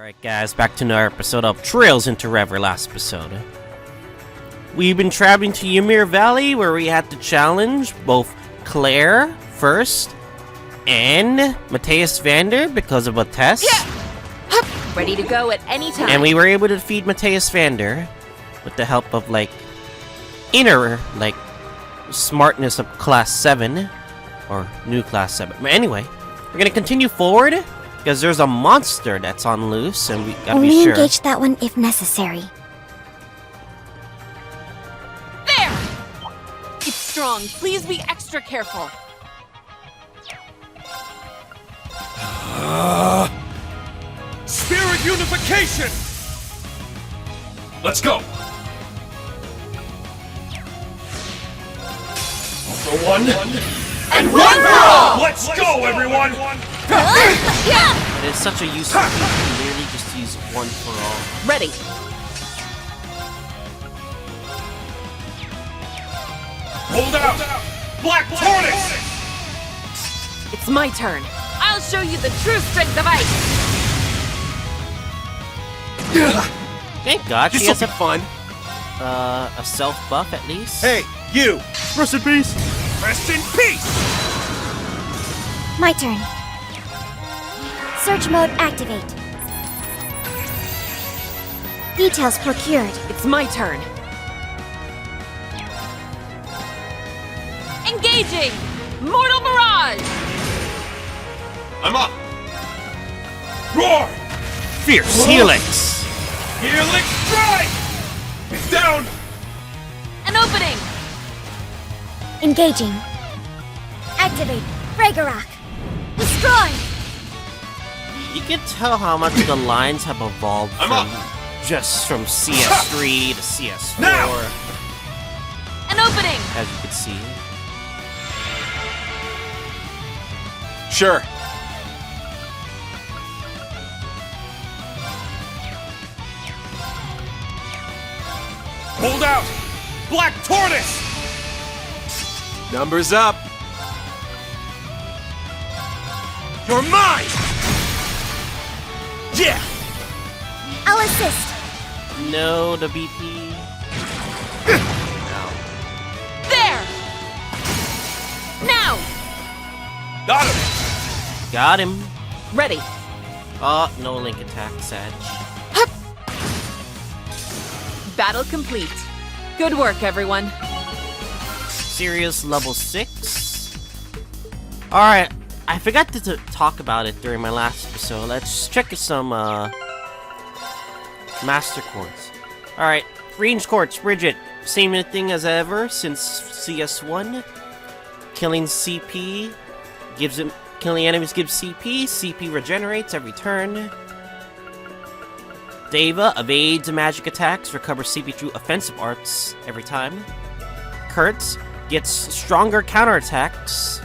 Alright guys, back to another episode of Trails into Reverie. Last episode, we've been traveling to Ymir Valley where we had to challenge both Claire first and Matteus Vander because of a test. Yeah. Ready to go at any time. And we were able to defeat Matteus Vander with the help of inner smartness of class 7 or new class 7. But anyway, we're gonna continue forward because there's a monster that's on loose and we gotta be sure. Only engage that one if necessary. There! It's strong. Please be extra careful. Spirit unification! Let's go! For one, and one for all! Let's go, everyone! It is such a useful feat to literally just use one for all. Ready. Hold out! Black Tortoise! It's my turn. I'll show you the true strength of ice. Thank God she has fun. a self buff at least. Hey, you! Rest in peace! Rest in peace! My turn. Search mode activate. Details procured. It's my turn. Engaging! Mortal Mirage! I'm up! Roar! Fierce Helix! Helix strike! It's down! An opening! Engaging. Activate. Ragnarok. Destroy! You can tell how much the lines have evolved just from CS3 to CS4. Now! An opening! As you can see. Sure. Hold out! Black Tortoise! Numbers up! You're mine! Yeah! I'll assist. No, the BP. No. There! Now! Got him! Got him. Ready. Oh, no link attack, Sag. Battle complete. Good work, everyone. Serious level 6. Alright, I forgot to talk about it during my last episode. Let's check some Master Quartz. Alright, Range Quartz, Bridget. Same thing as ever since CS1. Killing CP gives him. Killing enemies gives CP. CP regenerates every turn. Deva evades magic attacks, recovers CP through offensive arts every time. Kurtz gets stronger counterattacks.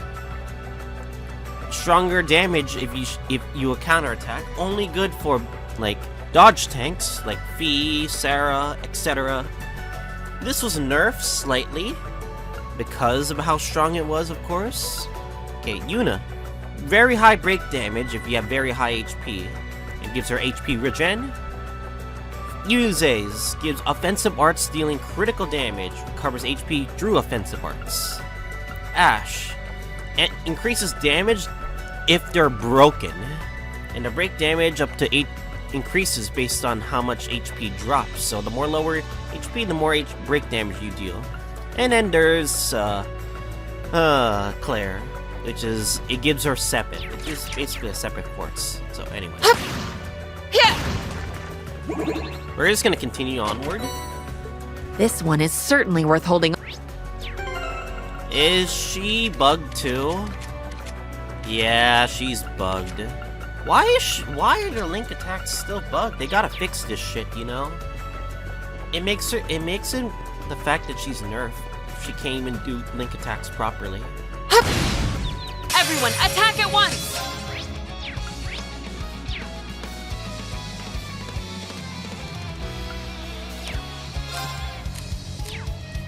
Stronger damage if you counterattack. Only good for dodge tanks like Fee, Sarah, etc. This was nerfed slightly because of how strong it was, of course. Okay, Juna. Very high break damage if you have very high HP. It gives her HP regen. Uses gives offensive arts dealing critical damage, recovers HP through offensive arts. Ash increases damage if they're broken, and the break damage up to 8 increases based on how much HP drops. So the more lower HP, the more break damage you deal. And then there's Claire, which is it gives her Sepet, which is basically a separate quartz. So anyway. We're just gonna continue onward. This one is certainly worth holding. Is she bugged too? Yeah, she's bugged. Why are their link attacks still bugged? They gotta fix this shit, you know? It makes it the fact that she's nerfed if she can't even do link attacks properly. Everyone, attack at once!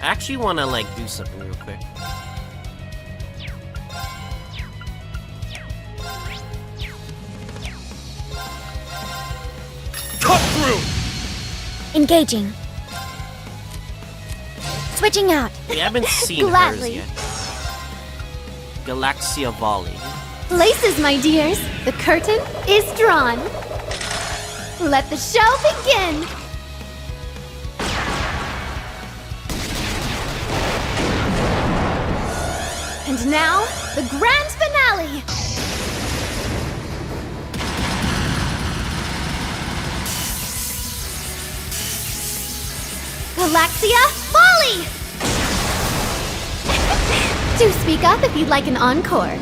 I actually wanna do something real quick. through! Engaging. Switching out. We haven't seen hers Gladly. yet. Galaxia Volley. Places, my dears. The curtain is drawn. Let the show begin. And now, the grand finale. Galaxia Volley! Do speak up if you'd like an encore.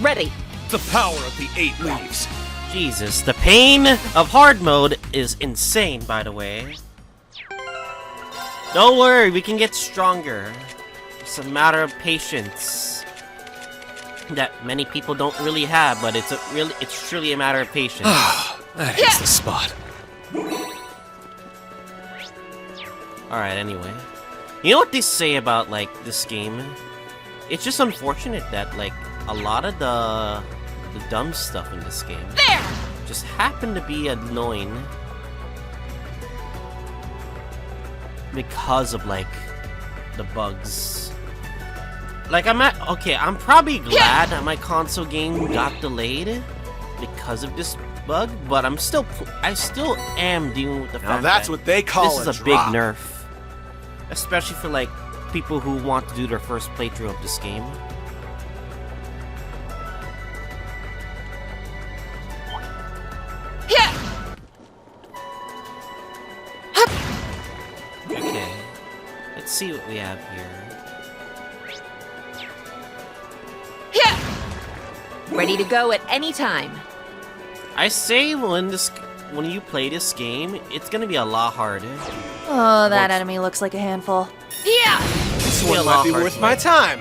Ready. The power of the 8 leaves. Jesus, the pain of hard mode is insane, by the way. Don't worry, we can get stronger. It's a matter of patience that many people don't really have, but it's truly a matter of patience. That hits the spot. Alright, anyway. You know what they say about, like, this game? It's just unfortunate that, like, a lot of the dumb stuff in this game There! just happen to be annoying because of, like, the bugs. Like, I'm probably glad that my console game got delayed because of this bug, but I still am dealing with the fact Now that's that what they call this a is a drop. big nerf. Especially for, like, people who want to do their first playthrough of this game. Okay. Let's see what we have here. Ready to go at any time. I say when you play this game, it's gonna be a lot harder. Oh, that enemy looks like a handful. Yeah! This It's gonna be a one lot might be harder. worth my time.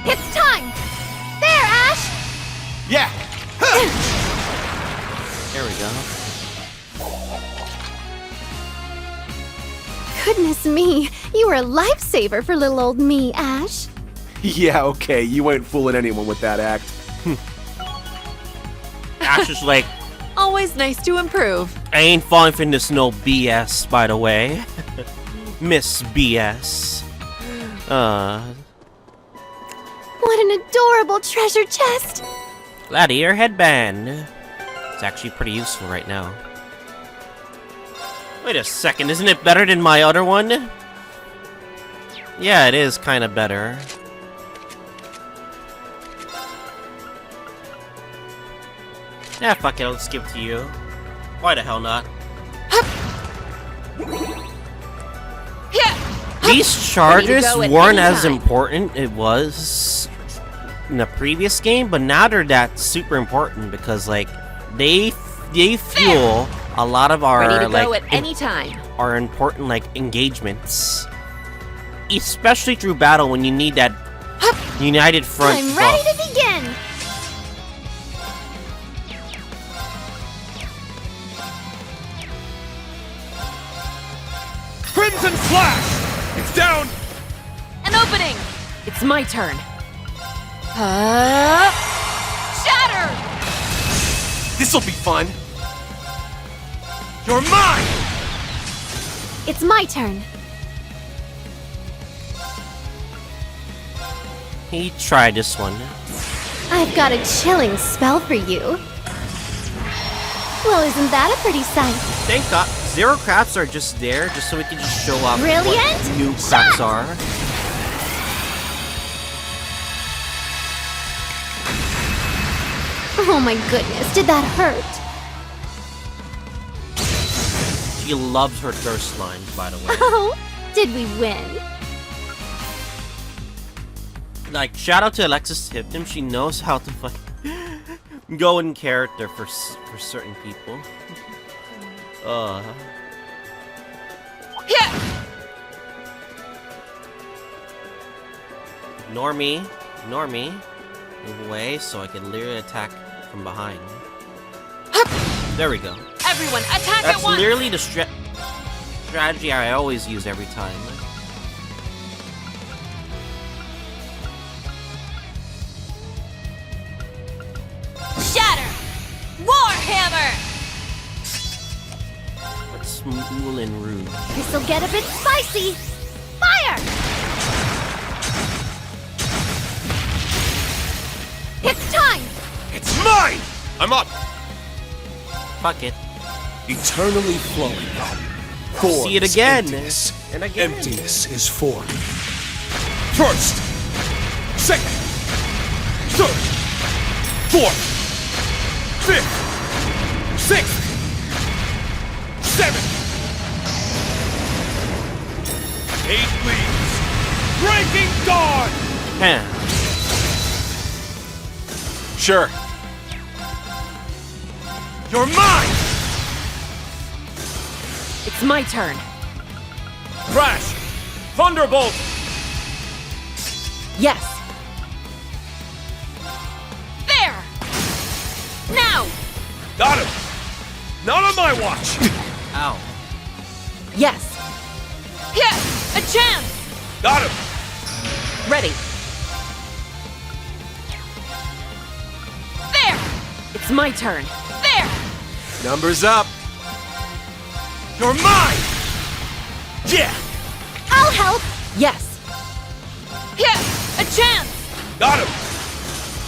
It's time! There, Ash! Yeah. There we go. Goodness me, you were a lifesaver for little old me, Ash. Yeah, okay, you ain't fooling anyone with that act. Ash is like, Always nice to improve. I ain't falling for this no BS, by the way. Miss BS. What an adorable treasure chest! Gladiator headband. It's actually pretty useful right now. Wait a second, isn't it better than my other one? Yeah, it is kind of better. Yeah, fuck it, I'll just give it to you. Why the hell not? These charges go at weren't any as time. important it was in the previous game, but now they're that super important because like they fuel a lot of our Ready to go like at any time. our important like engagements, especially through battle when you need that united front. I'm ready to begin! Crimson Flash! It's down! An opening! It's my turn. Shatter! This'll be fun! You're mine! It's my turn. He tried this one. I've got a chilling spell for you. Well, isn't that a pretty sight? Thank God, zero crafts are just there, just so we can just show off Brilliant what new crafts are. Oh my goodness, did that hurt? She loves her thirst lines, by the way. Oh, did we win? Like, shout out to Alexis Tipton. She knows how to go in character for certain people. Ignore me. Ignore me. Move away so I can literally attack from behind. There we go. Everyone, attack That's at once! literally the strategy I always use every time. smooth and rude. This'll get a bit spicy. Fire! It's time! It's mine! I'm up! Fuck it. Eternally flowing. See it again. Emptiness. And again. Emptiness is formed. First, second, third, fourth, fifth, sixth, seventh, 8 leaves. Breaking dawn! Huh. Sure. You're mine! It's my turn. Crash! Thunderbolt! Yes. There! Now! Got him! Not on my watch! Ow. Yes. Yeah, a chance! Got him! Ready. There! It's my turn. There! Numbers up! You're mine! Yeah! I'll help! Yes. Yeah, a chance! Got him!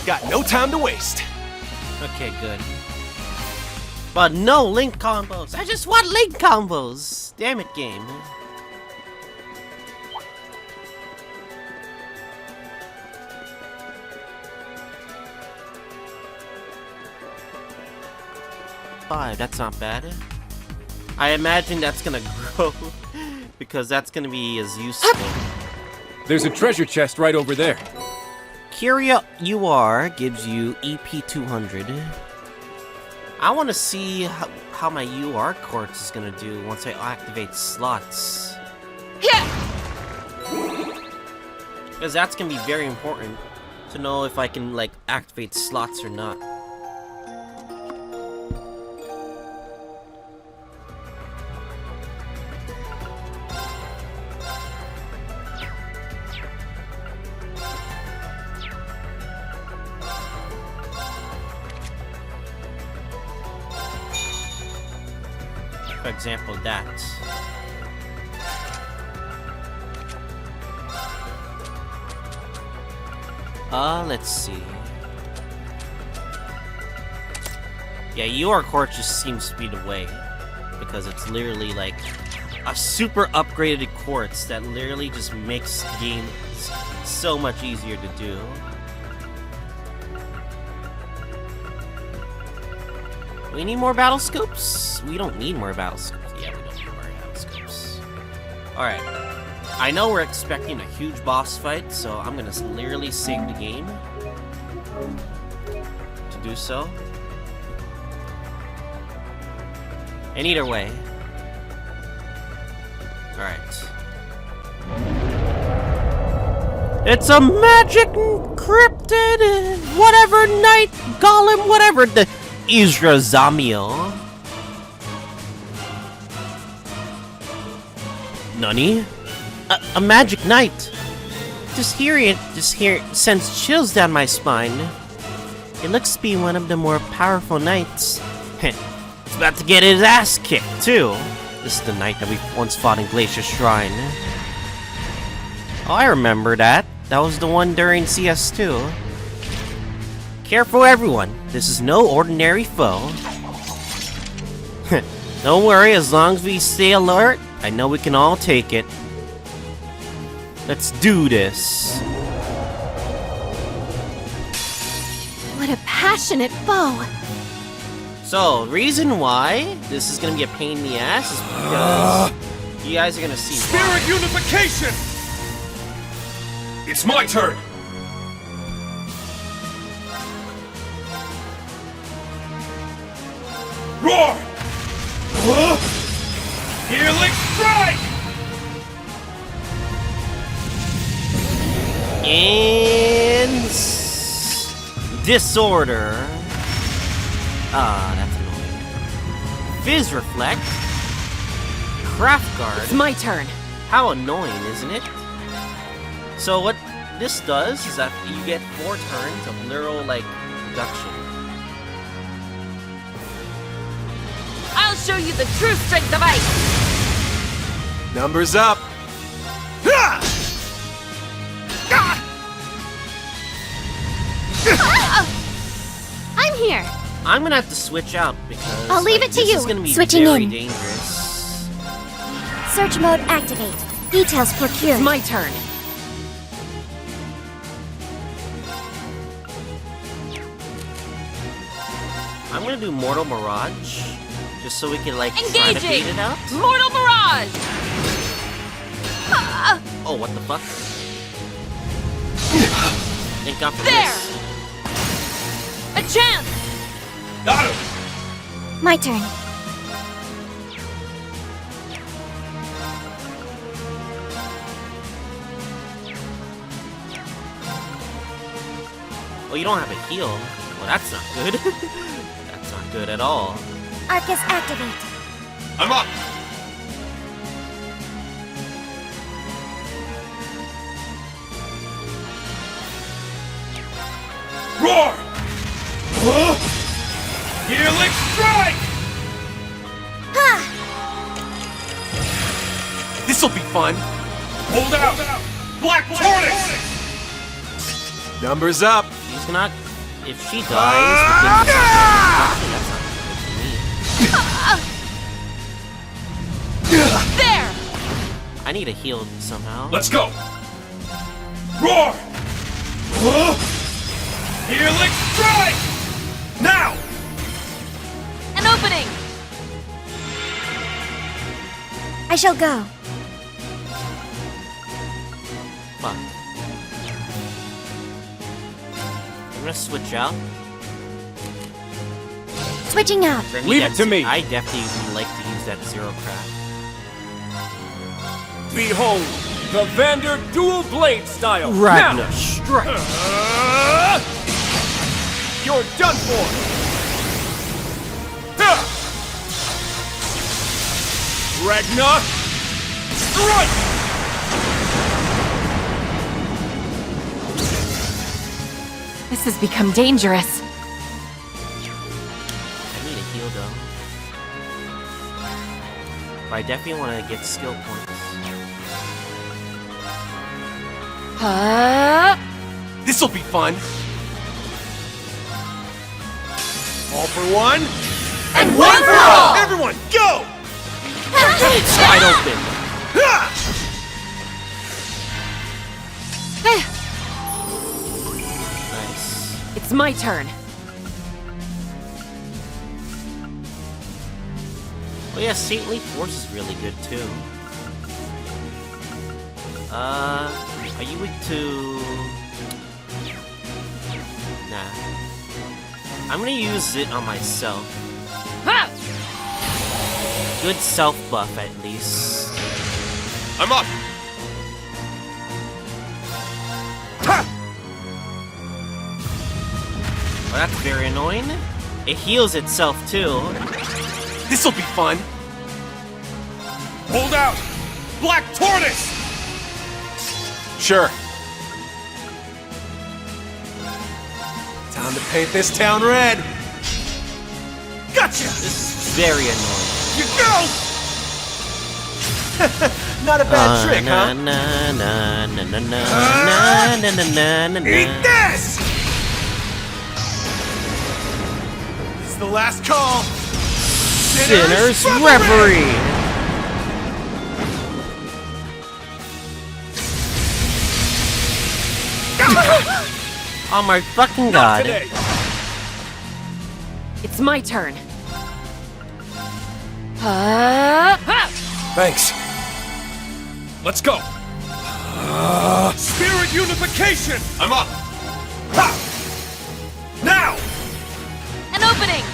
Got no time to waste. Okay, good. But no link combos. I just want link combos. Damn it, game. Five, that's not bad. I imagine that's gonna grow because that's gonna be as useful. There's a treasure chest right over there. Curia UR gives you EP 200. I want to see how my UR quartz is gonna do once I activate slots. Yeah! Because that's gonna be very important to know if I can, like, activate slots or not. For example, that. Let's see. Yeah, UR Quartz just seems to be the way. Because it's literally like a super upgraded quartz that literally just makes the game so much easier to do. We need more battle scopes? We don't need more battle scopes. Yeah, we don't need more battle scopes. Alright. I know we're expecting a huge boss fight, so I'm gonna literally save the game to do so. And either way. Alright. It's a magic cryptid, whatever knight, golem, whatever the Isra Zamio. Nani? A magic knight. Just hearing it sends chills down my spine. It looks to be one of the more powerful knights. It's about to get his ass kicked too. This is the knight that we once fought in Glacier Shrine. Oh, I remember that. That was the one during CS2. Careful, everyone. This is no ordinary foe. Don't worry, as long as we stay alert, I know we can all take it. Let's do this. What a passionate foe! So, reason why this is gonna be a pain in the ass is because you guys are gonna see why. Spirit unification! It's my turn! Roar! Healing strike! And disorder. Ah, that's annoying. Fizz reflect. Craft guard. It's my turn. How annoying, isn't it? So what this does is that you get 4 turns of literal, like, reduction. I'll show you the true strength of ice! Numbers up. I'm here. I'm gonna have to switch out because I'll leave it to this you. is gonna be Switching very in. dangerous. Search mode activate. Details procured. It's my turn. I'm gonna do Mortal Mirage, just so we can like try to beat Engaging! it out. Mortal Mirage! Oh, what the fuck? Thank God for There! this. A chance! Got him! My turn. Oh, you don't have a heal. Well, that's not good. That's not good at all. Arcus activate. I'm up! Roar! Healing strike! This'll be fun. Hold out! Black Tortoise! Numbers up. She's not. If she dies, the game is that's not good for me. There! I need a heal somehow. Let's go! Roar! Healing strike! Now! An opening! I shall go. Fuck. I'm gonna switch out. Switching out. For Leave it that's- to me. I definitely would like to use that zero craft. Behold, the Vander dual blade style. Ragnar Now, strike. you're done for. Ha! Ragnar, strike! This has become dangerous. I need a heal though. But I definitely want to get skill points. This'll be fun. All for one. And one for all! Everyone, go! It's wide open. Nice. It's my turn. Oh yeah, Saintly Force is really good too. Are you weak to... Nah. I'm gonna use it on myself. Ha! Good self buff at least. I'm up! Oh, that's very annoying. It heals itself too. This'll be fun. Hold out! Black Tortoise! Sure. Time to paint this town red. Gotcha! This is very annoying. You go! Not a bad trick, na, huh? na, na, na, na, na, na, na, na, na, Eat na. this! This is the last call. Sinner's Reverie! Oh my fucking god. Today. It's my turn. Ha! Thanks. Let's go! Spirit unification! I'm up! Ha! Now! An opening!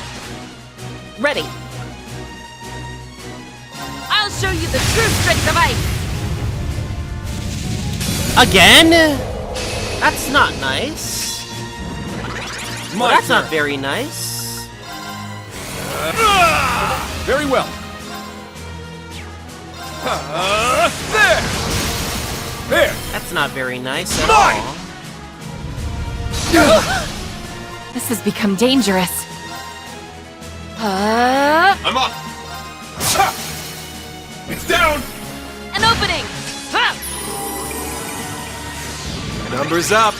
Ready. I'll show you the true strength of ice! Again? That's not nice. Well, that's not very nice. Very well. There! There! That's not very nice at Mine! all. This has become dangerous. Ha! I'm up! Numbers up.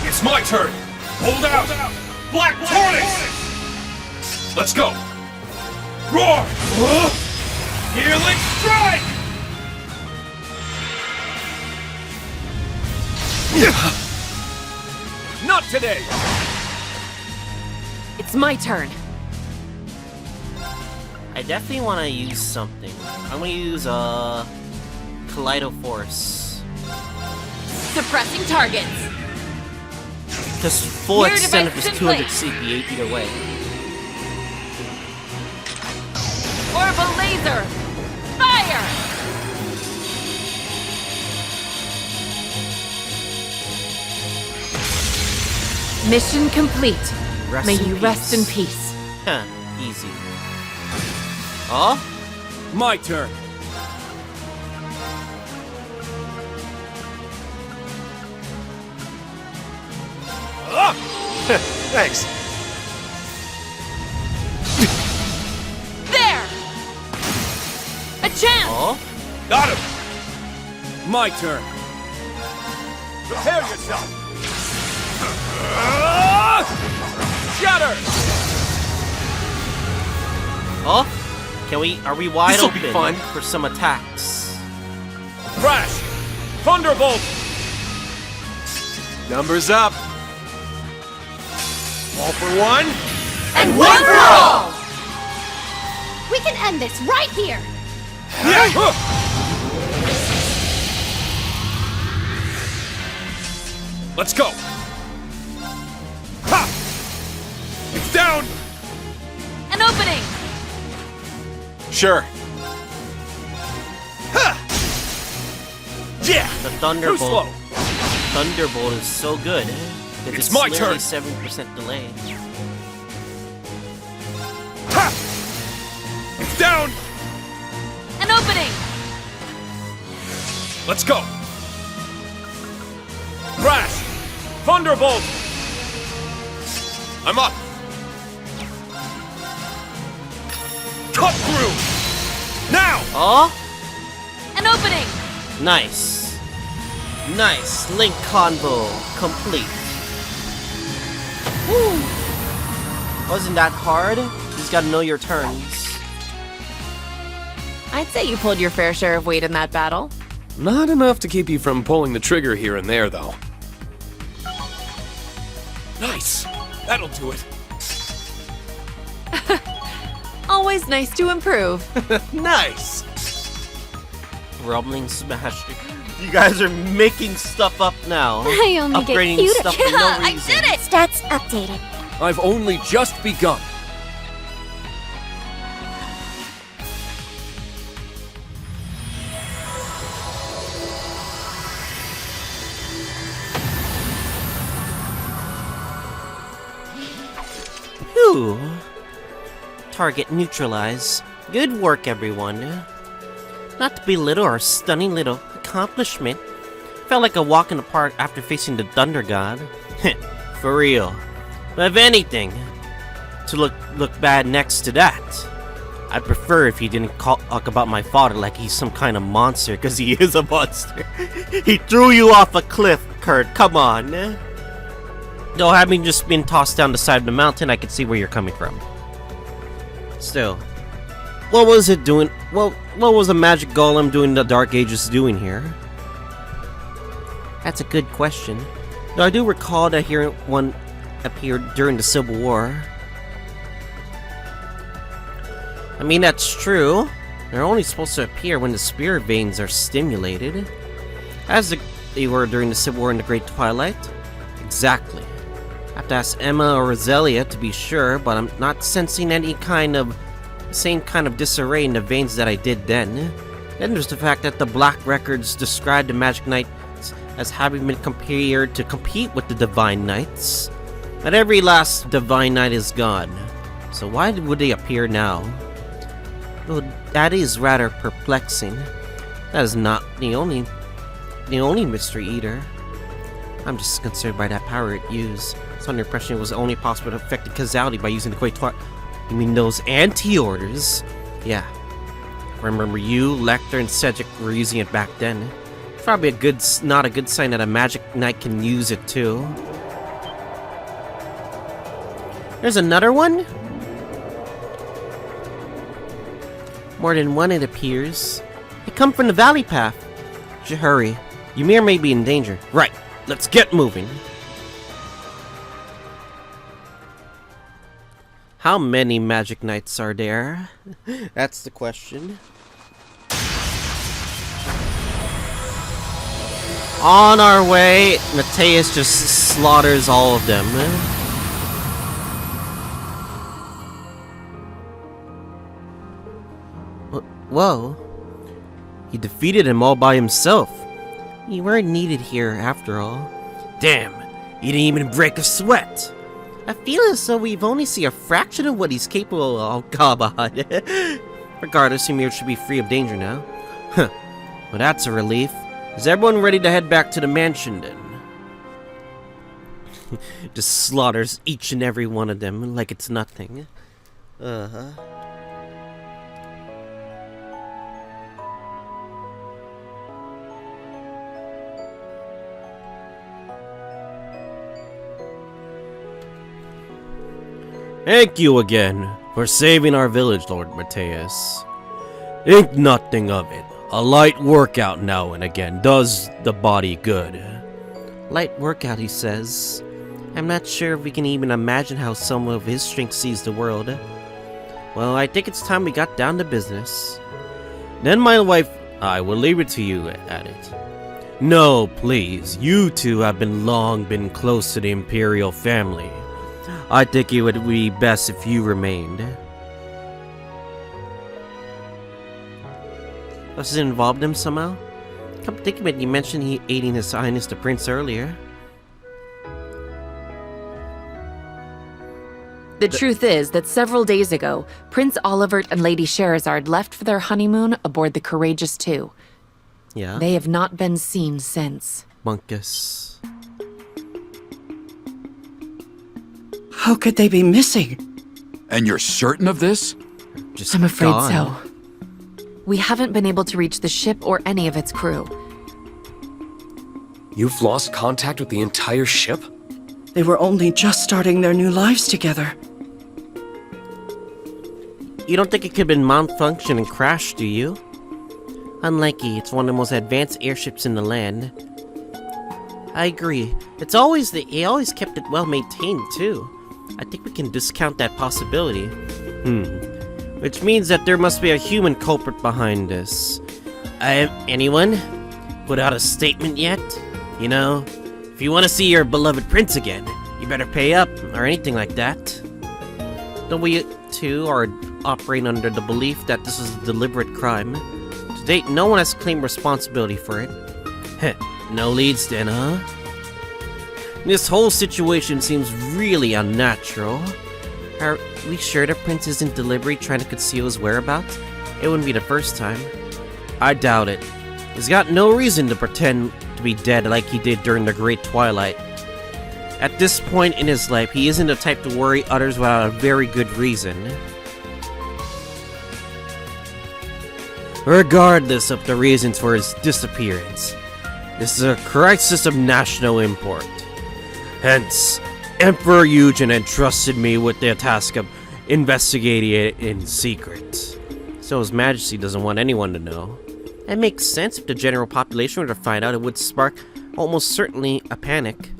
It's my turn. Hold out. Black Tortoise. Let's go. Roar. Healing strike. Not today! It's my turn. I definitely want to use something. I'm gonna use Kaleido Force. Suppressing targets. Because full Your extent of device his is in 200 place. CP either way. Orbital laser. Fire! Mission complete. May you rest in peace. Huh, easy. Oh? My turn. Thanks. There! A chance! Oh? Got him. My turn. Prepare yourself. Shatter! Oh? Are we wide This'll open be fun. for some attacks? Crash! Thunderbolt! Numbers up. All for one. And one for all! We can end this right here! Let's go. Ha! It's down. An opening! Sure. Yeah. The Too Thunderbolt. slow! Thunderbolt is so good. That It's my literally turn. 7% delay. Ha! It's down. An opening! Let's go. Crash! Thunderbolt! I'm up. Cut through. Now. Oh? An opening! Nice. Nice. Link combo complete. Woo. Wasn't that hard? You just gotta know your turns. I'd say you pulled your fair share of weight in that battle. Not enough to keep you from pulling the trigger here and there, though. Nice. That'll do it. Always nice to improve. Nice. Rumbling Smash. You guys are making stuff up now. I only get Upgrading cuter. stuff for no I reason. did it! Stats updated. I've only just begun. Whew. Target neutralized. Good work, everyone. Not to belittle our stunning little accomplishment. Felt like a walk in the park after facing the Thunder God. For real. But if anything, to look bad next to that. I'd prefer if he didn't talk about my father like he's some kind of monster, because he is a monster. He threw you off a cliff, Kurt. Come on. Though having just been tossed down the side of the mountain, I can see where you're coming from. Still, what was it doing? Well, what was a magic golem doing in the Dark Ages doing here? That's a good question. Though I do recall that hearing one appeared during the Civil War. I mean, that's true. They're only supposed to appear when the spirit veins are stimulated. As they were during the Civil War in the Great Twilight. Exactly. I have to ask Emma or Roselia to be sure, but I'm not sensing any same kind of disarray in the veins that I did then. Then there's the fact that the Black Records described the Magic Knights as having been compared to compete with the Divine Knights. But every last Divine Knight is gone. So why would they appear now? Well, that is rather perplexing. That is not the only mystery either. I'm just concerned by that power it used. It's under impression it was only possible to affect the causality by using the Great Twilight. You mean those anti-orders? Yeah. Remember you, Lecter, and Cedric were using it back then. Probably not a good sign that a magic knight can use it too. There's another one? More than one, it appears. They come from the valley path. Should hurry. Ymir may be in danger. Right, let's get moving. How many magic knights are there? That's the question. On our way, Matteus just slaughters all of them. Whoa. He defeated him all by himself. You weren't needed here after all. Damn, he didn't even break a sweat. I feel as though we've only seen a fraction of what he's capable of. Oh, come on. Regardless, Ymir should be free of danger now. Huh. Well, that's a relief. Is everyone ready to head back to the mansion then? Just slaughters each and every one of them like it's nothing. Uh-huh. Thank you again for saving our village, Lord Matteus. Think nothing of it. A light workout now and again does the body good. Light workout, he says. I'm not sure if we can even imagine how some of his strength sees the world. Well, I think it's time we got down to business. Then my wife, I will leave it to you at it. No, please. You two have long been close to the Imperial family. I think it would be best if you remained. Does it involve them somehow? Come to think of it, you mentioned he aiding His Highness the Prince earlier. The truth is that several days ago, Prince Olivert and Lady Sherazard left for their honeymoon aboard the Courageous II. Yeah? They have not been seen since. Bunkus. How could they be missing? And you're certain of this? Just I'm afraid gone. so. We haven't been able to reach the ship or any of its crew. You've lost contact with the entire ship? They were only just starting their new lives together. You don't think it could have been malfunctioned and crashed, do you? Unlikely, it's one of the most advanced airships in the land. I agree. He always kept it well maintained too. I think we can discount that possibility. Which means that there must be a human culprit behind this. Anyone? Put out a statement yet? You know, if you want to see your beloved prince again, you better pay up, or anything like that. Though we, too, are operating under the belief that this is a deliberate crime. To date, no one has claimed responsibility for it. Heh, no leads then, huh? This whole situation seems really unnatural. Are we sure the prince isn't deliberately trying to conceal his whereabouts? It wouldn't be the first time. I doubt it. He's got no reason to pretend to be dead like he did during the Great Twilight. At this point in his life, he isn't the type to worry others without a very good reason. Regardless of the reasons for his disappearance, this is a crisis of national import. Hence, Emperor Eugen entrusted me with the task of investigating it in secret. So His Majesty doesn't want anyone to know. It makes sense if the general population were to find out. It would spark almost certainly a panic.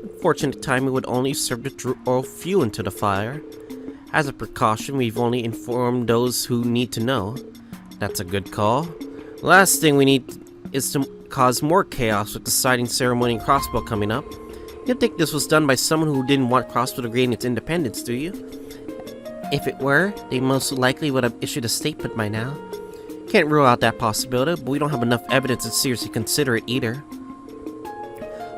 Unfortunate time, it would only serve to throw fuel into the fire. As a precaution, we've only informed those who need to know. That's a good call. The last thing we need is to cause more chaos with the sighting ceremony and Crossbell coming up. You'd think this was done by someone who didn't want Crossbell to gain its independence, do you? If it were, they most likely would have issued a statement by now. Can't rule out that possibility, but we don't have enough evidence to seriously consider it either.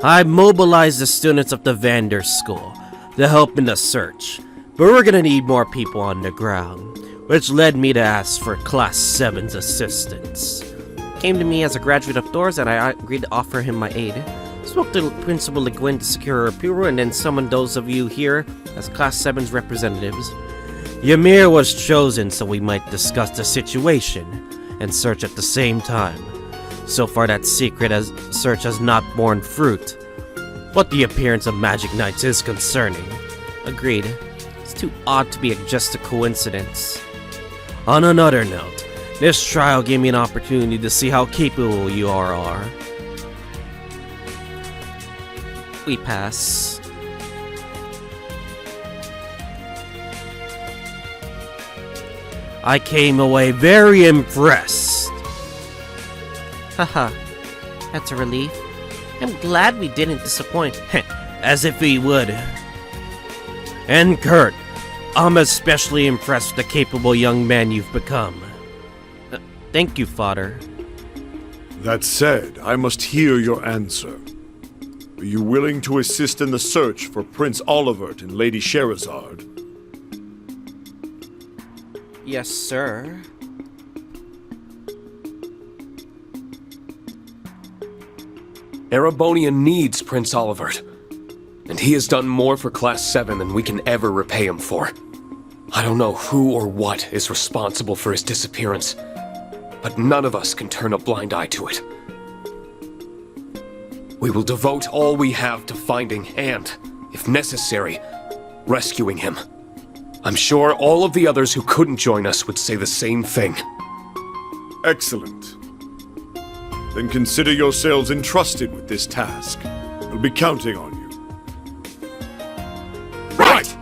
I mobilized the students of the Vander School to help in the search, but we're gonna need more people on the ground, which led me to ask for Class 7's assistance. Came to me as a graduate of Doors, and I agreed to offer him my aid. Spoke to Principal Le Guin to secure her approval, and then summoned those of you here as Class 7's representatives. Ymir was chosen so we might discuss the situation and search at the same time. So far that search has not borne fruit. But the appearance of magic knights is concerning. Agreed. It's too odd to be just a coincidence. On another note, this trial gave me an opportunity to see how capable you are. We pass. I came away very impressed. Haha, that's a relief. I'm glad we didn't disappoint. As if we would. And Kurt, I'm especially impressed with the capable young man you've become. Thank you, Father. That said, I must hear your answer. Are you willing to assist in the search for Prince Olivert and Lady Sherazard? Yes, sir. Erebonia needs Prince Olivert, and he has done more for Class 7 than we can ever repay him for. I don't know who or what is responsible for his disappearance, but none of us can turn a blind eye to it. We will devote all we have to finding and, if necessary, rescuing him. I'm sure all of the others who couldn't join us would say the same thing. Excellent. Then consider yourselves entrusted with this task. We'll be counting on you. Right!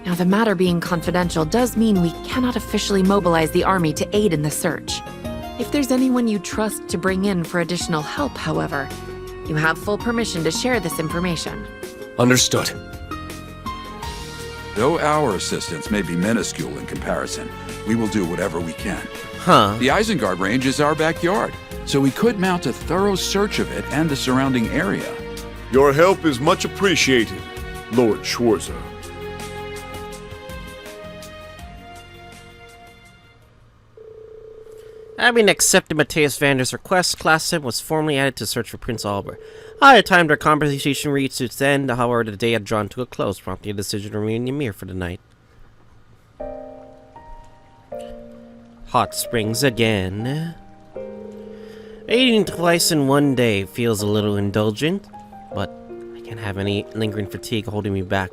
Now, the matter being confidential does mean we cannot officially mobilize the army to aid in the search. If there's anyone you trust to bring in for additional help, however, you have full permission to share this information. Understood. Though our assistance may be minuscule in comparison, we will do whatever we can. Huh. The Isengard Range is our backyard, so we could mount a thorough search of it and the surrounding area. Your help is much appreciated, Lord Schwarzer. Having accepted Matteus Vander's request, Class 7 was formally added to search for Prince Albert. By the time their conversation reached its end, however, the day had drawn to a close, prompting a decision to remain in Ymir for the night. Hot springs again. Eating twice in one day feels a little indulgent, but I can't have any lingering fatigue holding me back.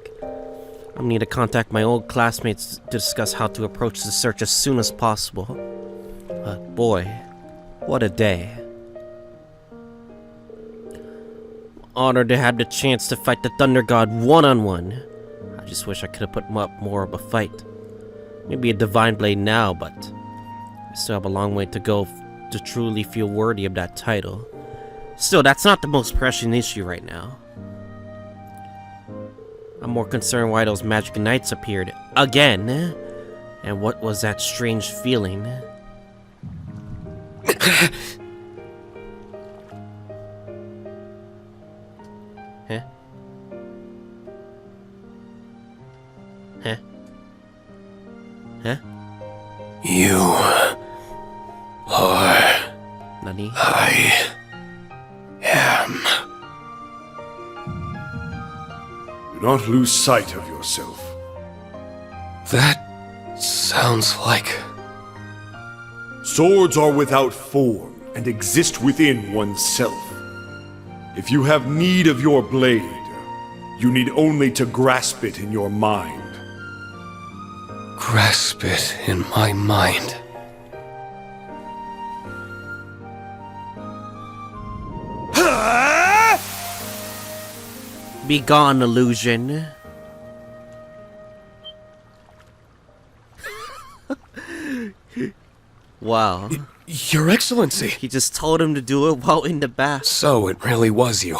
I need to contact my old classmates to discuss how to approach the search as soon as possible. But boy, what a day. Honored to have the chance to fight the Thunder God one-on-one. I just wish I could have put up more of a fight. Maybe a Divine Blade now, but I still have a long way to go to truly feel worthy of that title. Still, that's not the most pressing issue right now. I'm more concerned why those magic knights appeared again, and what was that strange feeling. Huh? Huh? Huh? You are... Nani? I am... Do not lose sight of yourself. That sounds like... Swords are without form and exist within oneself. If you have need of your blade, you need only to grasp it in your mind. Grasp it in my mind. Be gone, illusion. Wow. Your Excellency! He just told him to do it while in the bath. So it really was you.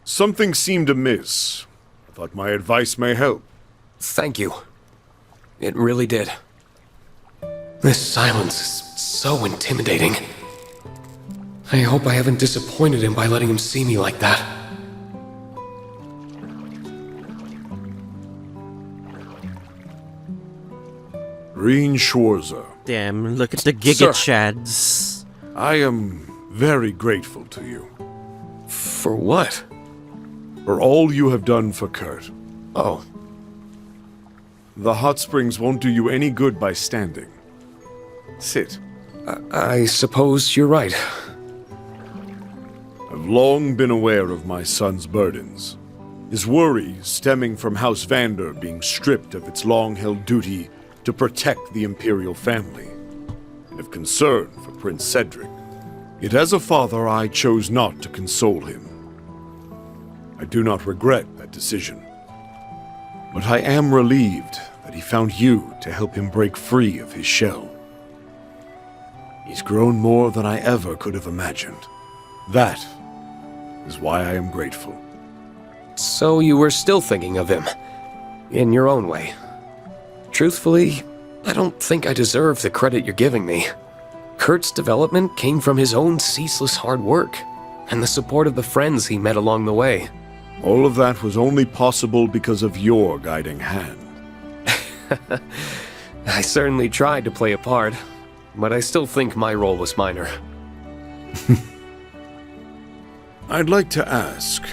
Something seemed amiss. I thought my advice may help. Thank you. It really did. This silence is so intimidating. I hope I haven't disappointed him by letting him see me like that. Green Schwarzer. Damn, look at the Giga Chads. I am very grateful to you. For what? For all you have done for Kurt. Oh, The hot springs won't do you any good by standing. Sit. I suppose you're right. I've long been aware of my son's burdens. His worry stemming from House Vander being stripped of its long-held duty to protect the Imperial family, and of concern for Prince Cedric. Yet as a father, I chose not to console him. I do not regret that decision. But I am relieved that he found you to help him break free of his shell. He's grown more than I ever could have imagined. That is why I am grateful. So you were still thinking of him, in your own way. Truthfully, I don't think I deserve the credit you're giving me. Kurt's development came from his own ceaseless hard work, and the support of the friends he met along the way. All of that was only possible because of your guiding hand. I certainly tried to play a part, but I still think my role was minor. I'd like to ask,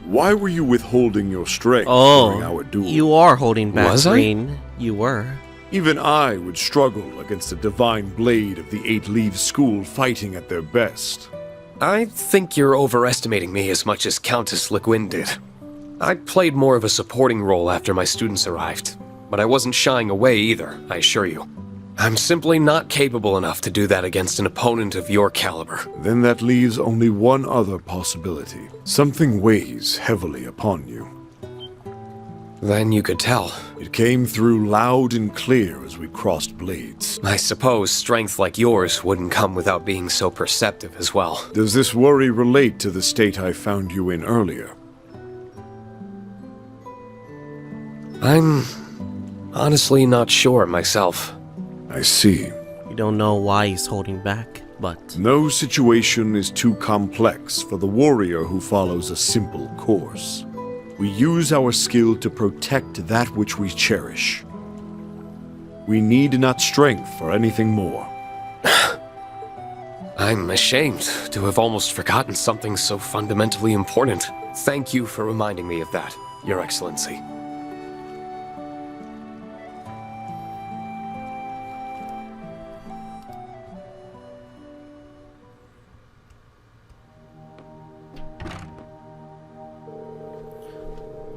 why were you withholding your strength during our duel? You are holding back, Was I? Green. You were. Even I would struggle against the divine blade of the Eight Leaves School fighting at their best. I think you're overestimating me as much as Countess Leguin did. I played more of a supporting role after my students arrived, but I wasn't shying away either, I assure you. I'm simply not capable enough to do that against an opponent of your caliber. Then that leaves only one other possibility. Something weighs heavily upon you. Then you could tell. It came through loud and clear as we crossed blades. I suppose strength like yours wouldn't come without being so perceptive as well. Does this worry relate to the state I found you in earlier? I'm honestly not sure myself. I see. You don't know why he's holding back, but... No situation is too complex for the warrior who follows a simple course. We use our skill to protect that which we cherish. We need not strength for anything more. I'm ashamed to have almost forgotten something so fundamentally important. Thank you for reminding me of that, Your Excellency.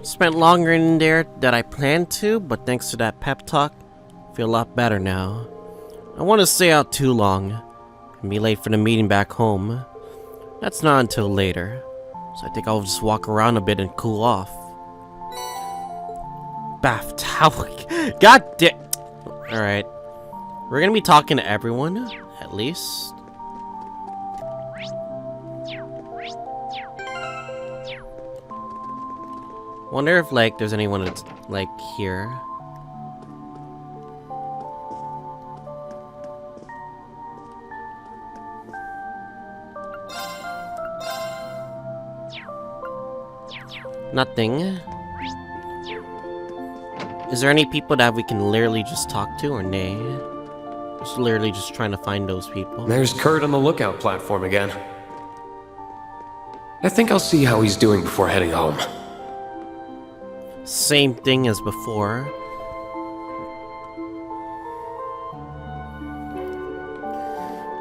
Spent longer in there than I planned to, but thanks to that pep talk, I feel a lot better now. I want to stay out too long and be late for the meeting back home. That's not until later, so I think I'll just walk around a bit and cool off. Bath towel. God damn. Alright. We're gonna be talking to everyone, at least. Wonder if, like, there's anyone that's, like, here. Nothing. Is there any people that we can literally just talk to, or nay? Just literally just trying to find those people. There's Kurt on the lookout platform again. I think I'll see how he's doing before heading home. Same thing as before.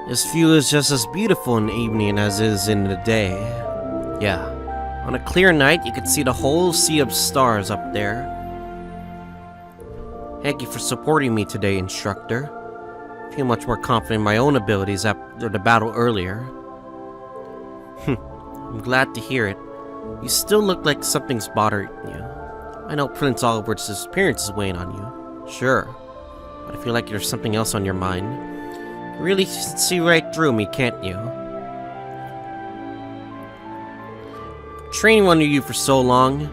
This view is just as beautiful in the evening as it is in the day. Yeah. On a clear night, you can see the whole sea of stars up there. Thank you for supporting me today, instructor. I feel much more confident in my own abilities after the battle earlier. I'm glad to hear it. You still look like something's bothering you. I know Prince Oliver's disappearance is weighing on you. Sure. But I feel like there's something else on your mind. You really see right through me, can't you? Training under you for so long,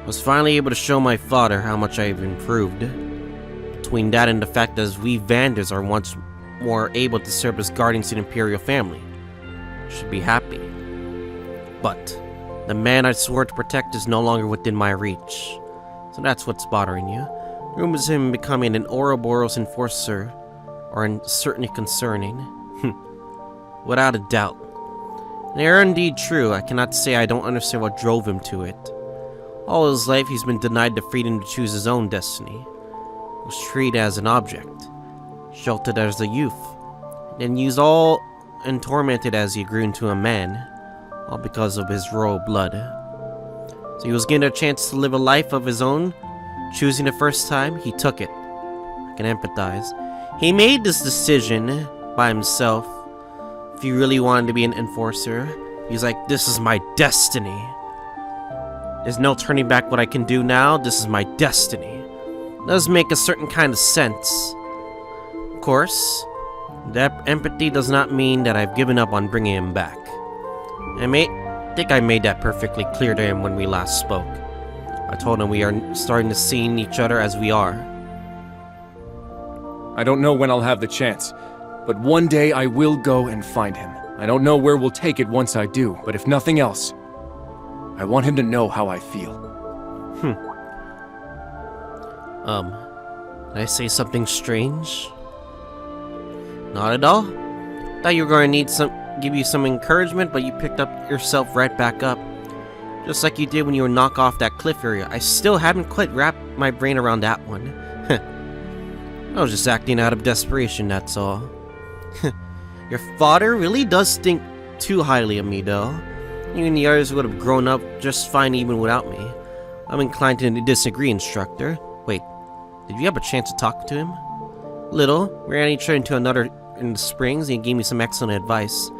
I was finally able to show my father how much I've improved. Between that and the fact that we Vanders are once more able to serve as guardians of the Imperial family, I should be happy. But the man I swore to protect is no longer within my reach. So that's what's bothering you. Rumors of him becoming an Ouroboros enforcer are certainly concerning. Without a doubt. They are indeed true. I cannot say I don't understand what drove him to it. All his life, he's been denied the freedom to choose his own destiny. He was treated as an object, sheltered as a youth, then used all and tormented as he grew into a man, all because of his royal blood. So he was given a chance to live a life of his own, choosing the first time, he took it. I can empathize. He made this decision by himself. If he really wanted to be an enforcer, he's like, this is my destiny. There's no turning back what I can do now, this is my destiny. It does make a certain kind of sense. Of course, that empathy does not mean that I've given up on bringing him back. I think I made that perfectly clear to him when we last spoke. I told him we are starting to see each other as we are. I don't know when I'll have the chance, but one day I will go and find him. I don't know where we'll take it once I do, but if nothing else, I want him to know how I feel. Did I say something strange? Not at all. Thought you were going to give you some encouragement, but you picked up yourself right back up. Just like you did when you were knocked off that cliff area. I still haven't quite wrapped my brain around that one. I was just acting out of desperation, that's all. Your father really does think too highly of me, though. Even the others would have grown up just fine even without me. I'm inclined to disagree, instructor. Wait, did you have a chance to talk to him? Little. We ran each other into another in the springs, and he gave me some excellent advice.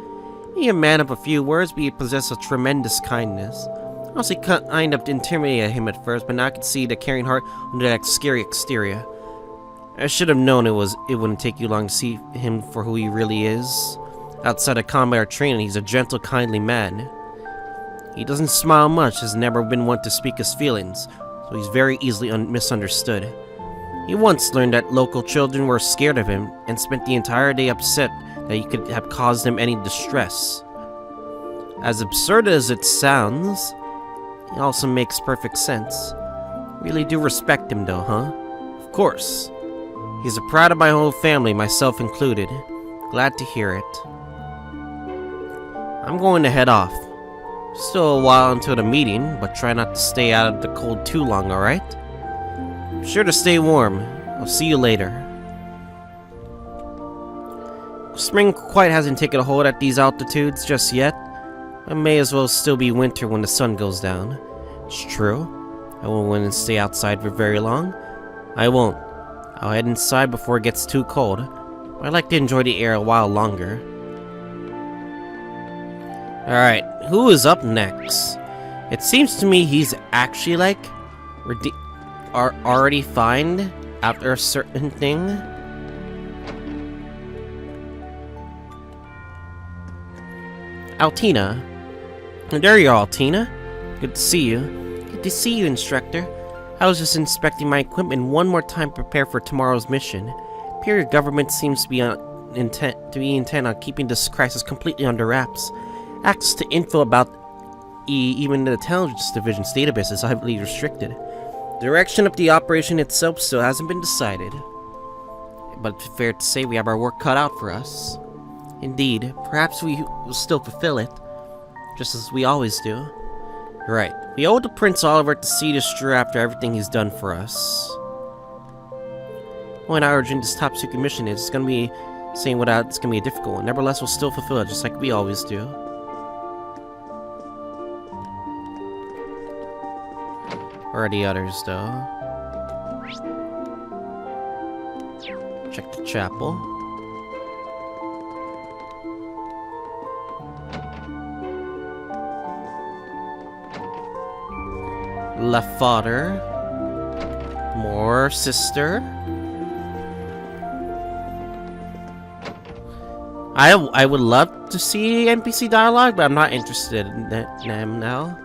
He a man of a few words, but he possessed a tremendous kindness. I was kind of intimidated him at first, but now I could see the caring heart under that scary exterior. I should have known it wouldn't take you long to see him for who he really is. Outside of combat or training, he's a gentle, kindly man. He doesn't smile much, has never been one to speak his feelings, so he's very easily misunderstood. He once learned that local children were scared of him and spent the entire day upset that he could have caused them any distress. As absurd as it sounds, it also makes perfect sense. Really do respect him though, huh? Of course. He's a pride of my whole family, myself included. Glad to hear it. I'm going to head off. Still a while until the meeting, but try not to stay out of the cold too long, alright? Be sure to stay warm. I'll see you later. Spring quite hasn't taken a hold at these altitudes just yet. It may as well still be winter when the sun goes down. It's true. I won't want to stay outside for very long. I won't. I'll head inside before it gets too cold. I'd like to enjoy the air a while longer. Alright, who is up next? It seems to me he's actually like already fine after a certain thing. Altina. There you are, Altina. Good to see you. Good to see you, instructor. I was just inspecting my equipment one more time to prepare for tomorrow's mission. Imperial government seems to be intent on keeping this crisis completely under wraps. Access to info about even the intelligence division's database is heavily restricted. The direction of the operation itself still hasn't been decided. But it's fair to say we have our work cut out for us. Indeed, perhaps we will still fulfill it, just as we always do. Right, we owe it to Prince Oliver to see this through after everything he's done for us. When how urgent this top secret mission is, it's gonna be saying without it's gonna be a difficult one. Nevertheless, we'll still fulfill it just like we always do. Where are the others, though? Check the chapel. Left father. More sister. I would love to see NPC dialogue, but I'm not interested in them now.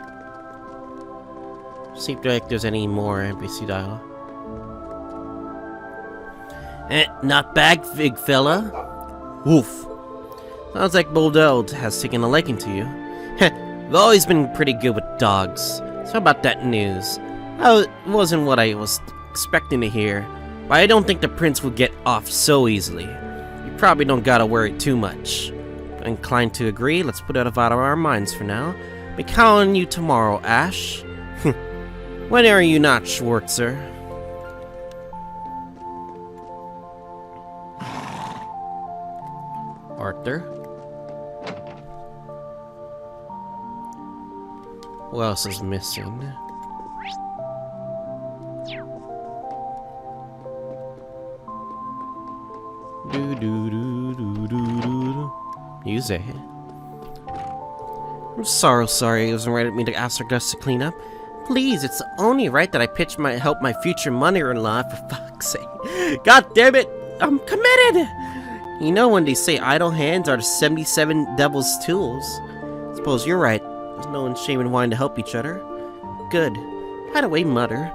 See if there's any more NPC dialogue. Not bad, big fella. Woof. Sounds like Boldell has taken a liking to you. I've always been pretty good with dogs. So how about that news? It wasn't what I was expecting to hear, but I don't think the prince would get off so easily. You probably don't gotta worry too much. Inclined to agree, let's put it out of our minds for now. Be calling you tomorrow, Ash. When are you not, Schwarzer? Arthur? Who else is missing? Music. I'm sorry. It wasn't right of me to ask her Gus to clean up. Please, it's only right that I help my future mother-in-law, for fuck's sake. God damn it, I'm committed! You know when they say idle hands are the 77 devil's tools. Suppose you're right. There's no shame in wanting to help each other. Good. By the way, Mother,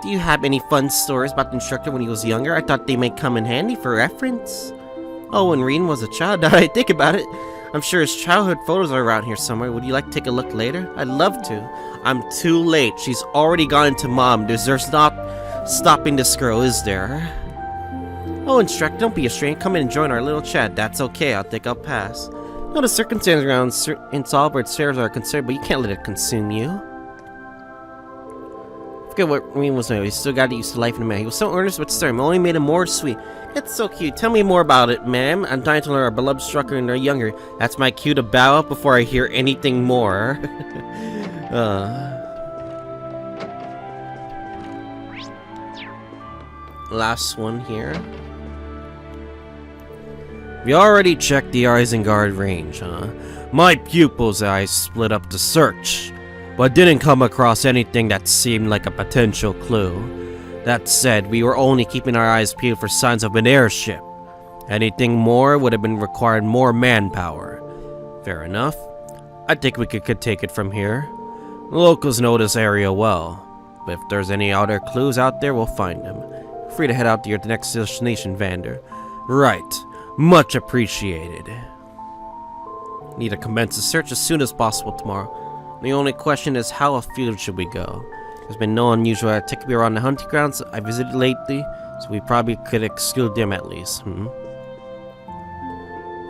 do you have any fun stories about the instructor when he was younger? I thought they may come in handy for reference. Oh, when Reen was a child, now I think about it, I'm sure his childhood photos are around here somewhere. Would you like to take a look later? I'd love to. I'm too late. She's already gone into Mom. There's not stopping this girl, is there? Oh, instructor, don't be ashamed. Come in and join our little chat. That's okay. I'll pass. No, the circumstances around Insolvert's affairs are concerned, but you can't let it consume you. Forget what Reen was doing. He still got used to life in the man. He was so earnest but stern. It only made him more sweet. It's so cute. Tell me more about it, ma'am. I'm dying to learn our beloved instructor and our younger. That's my cue to bow up before I hear anything more. Last one here. We already checked the Isengard range, huh? My pupil's eyes split up the search, but didn't come across anything that seemed like a potential clue. That said, we were only keeping our eyes peeled for signs of an airship. Anything more would have been required more manpower. Fair enough. I think we could take it from here. The locals know this area well, but if there's any other clues out there, we'll find them. Feel free to head out to your next destination, Vander. Right. Much appreciated. Need to commence the search as soon as possible tomorrow. The only question is how afield should we go? There's been no unusual activity around the hunting grounds I visited lately, so we probably could exclude them at least.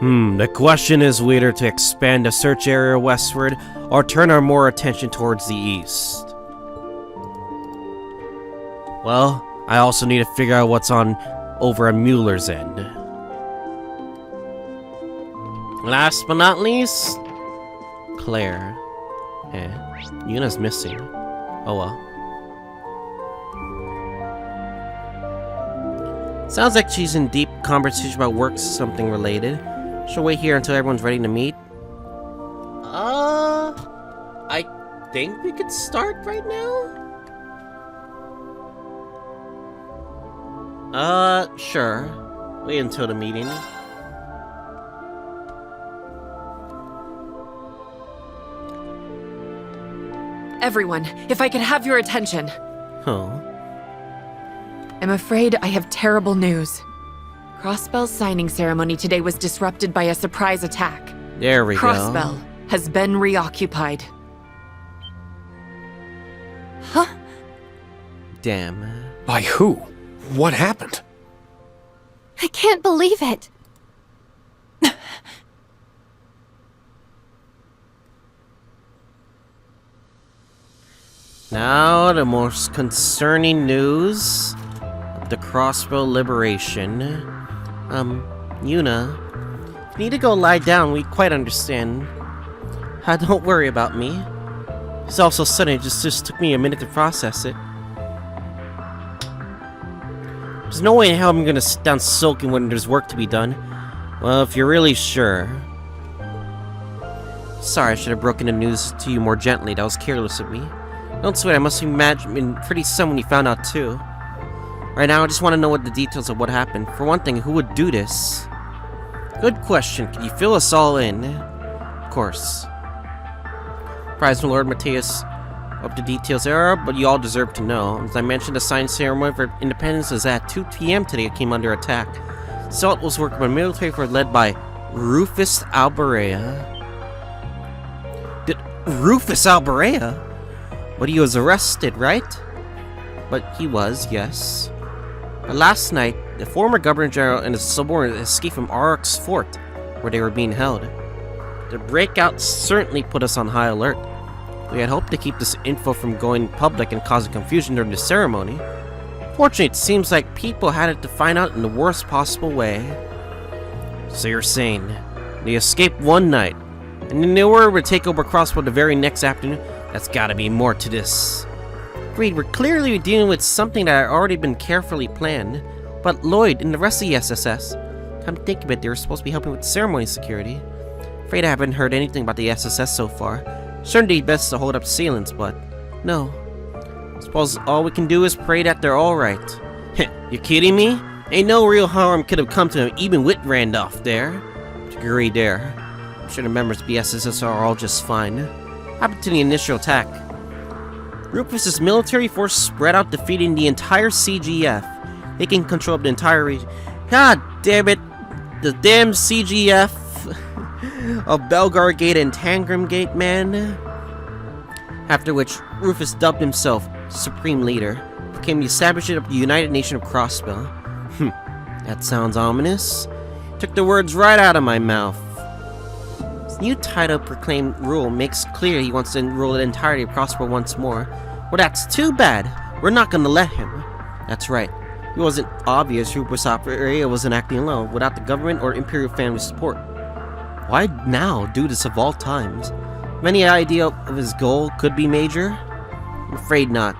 The question is whether to expand the search area westward or turn our more attention towards the east. Well, I also need to figure out what's over on Mueller's end. Last but not least, Claire. Yuna's missing. Oh well. Sounds like she's in deep conversation about work, something related. She'll wait here until everyone's ready to meet. I think we could start right now? Sure. Wait until the meeting. Everyone, if I could have your attention. Huh? I'm afraid I have terrible news. Crossbell's signing ceremony today was disrupted by a surprise attack. There we go. Crossbell has been reoccupied. Huh? Damn. By who? What happened? I can't believe it. Now, the most concerning news of the Crossbell liberation. Yuna, you need to go lie down, we quite understand. Don't worry about me. It's all so sudden, it just took me a minute to process it. There's no way in hell I'm gonna sit down sulking when there's work to be done. Well, if you're really sure. Sorry, I should have broken the news to you more gently. That was careless of me. Don't sweat, I must have been pretty stunned when you found out too. Right now, I just want to know what the details of what happened. For one thing, who would do this? Good question. Could you fill us all in? Of course. Prize Lord Matteus up the details there, but you all deserve to know. As I mentioned, the signing ceremony for independence is at 2 p.m. today. It came under attack. Salt was working by military force led by Rufus Alberea. Rufus Alberea? But he was arrested, right? But he was, yes. But last night, the former Governor General and his subordinates escaped from Arok's fort, where they were being held. The breakout certainly put us on high alert. We had hoped to keep this info from going public and causing confusion during the ceremony. Fortunately, it seems like people had it to find out in the worst possible way. So you're saying they escaped one night, and then they were able to take over Crossbell the very next afternoon? That's gotta be more to this. Agreed, we're clearly dealing with something that had already been carefully planned. But Lloyd and the rest of the SSS, come to think of it, they were supposed to be helping with ceremony security. Afraid I haven't heard anything about the SSS so far. Certainly best to hold up silence, but no. Suppose all we can do is pray that they're alright. You kidding me? Ain't no real harm could have come to him even with Randolph there. Agree there. I'm sure the members of the SSS are all just fine. Happened to the initial attack. Rufus's military force spread out, defeating the entire CGF. They can control the entire region. God damn it! The damn CGF of Belgar Gate and Tangram Gate, man. After which, Rufus dubbed himself Supreme Leader, became the establishment of the United Nation of Crossbell. That sounds ominous. Took the words right out of my mouth. His new title proclaimed rule makes clear he wants to rule the entirety of Crossbell once more. Well, that's too bad. We're not gonna let him. That's right. It wasn't obvious Rufus Operaria wasn't acting alone, without the government or Imperial family support. Why now do this of all times? Any idea of his goal could be major? I'm afraid not.